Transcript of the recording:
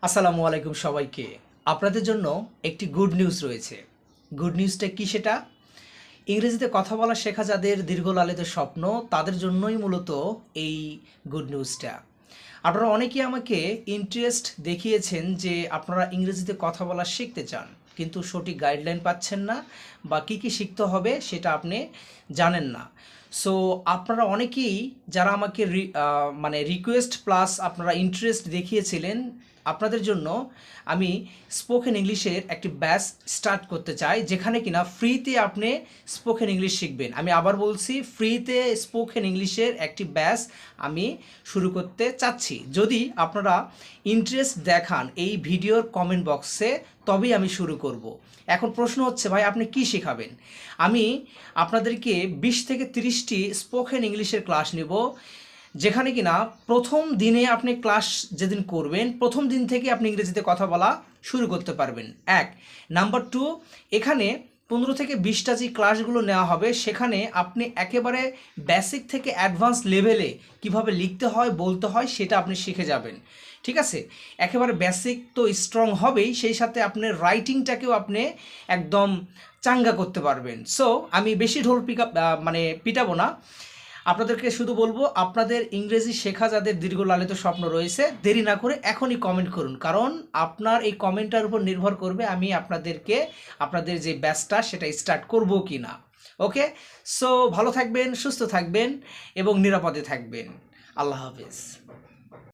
আসসালামু আলাইকুম সবাইকে। আপনাদের জন্য একটি গুড নিউজ রয়েছে। গুড নিউজটা কি সেটা? ইংরেজিতে কথা বলা শেখা যাদের দীর্ঘ লালিত স্বপ্ন, তাদের জন্যই মূলত এই গুড নিউজটা। আপনারা অনেকেই আমাকে ইন্টারেস্ট দেখিয়েছেন যে আপনারা ইংরেজিতে কথা বলা শিখতে চান, কিন্তু সঠিক গাইডলাইন পাচ্ছেন না বা কী শিখতে হবে সেটা আপনি জানেন না। সো আপনারা অনেকেই যারা আমাকে রিকোয়েস্ট প্লাস আপনারা ইন্টারেস্ট দেখিয়েছিলেন, আপনাদের জন্য আমি স্পোকেন ইংলিশের একটি ব্যাচ স্টার্ট করতে চাই, যেখানে কিনা ফ্রিতে আপনি স্পোকেন ইংলিশ শিখবেন। আমি আবার বলছি, ফ্রিতে স্পোকেন ইংলিশের একটি ব্যাচ আমি শুরু করতে চাচ্ছি। যদি আপনারা ইন্টারেস্ট দেখান এই ভিডিওর কমেন্ট বক্সে, তবেই আমি শুরু করব। এখন প্রশ্ন হচ্ছে, ভাই আপনি কি শেখাবেন? আমি আপনাদেরকে 20 থেকে 30টি স্পোকেন ইংলিশের ক্লাস নেব, যেখানে কিনা প্রথম দিনে আপনি ক্লাস যেদিন করবেন, প্রথম দিন থেকে আপনি ইংরেজিতে কথা বলা শুরু করতে পারবেন। এক নাম্বার 2, এখানে 15 থেকে 20টা যে ক্লাসগুলো নেওয়া হবে, সেখানে আপনি একেবারে বেসিক থেকে অ্যাডভান্স লেভেলে কিভাবে লিখতে হয়, বলতে হয়, সেটা আপনি শিখে যাবেন। ঠিক আছে? একেবারে বেসিক তো স্ট্রং হবেই, সেই সাথে আপনার রাইটিংটাকেও আপনি একদম চাঙ্গা করতে পারবেন। সো আমি বেশি ঢোল পিটাবো না, আপনাদেরকে শুধু বলবো, আপনাদের ইংরেজি শেখা যাদের দীর্ঘ লালিত স্বপ্ন রয়েছে, দেরি না করে এখনই কমেন্ট করুন, কারণ আপনার এই কমেন্টটার উপর নির্ভর করবে আমি আপনাদের যে ব্যাচটা সেটা স্টার্ট করব কি না। ওকে? সো ভালো থাকবেন, সুস্থ থাকবেন এবং নিরাপদে থাকবেন। আল্লাহ হাফেজ।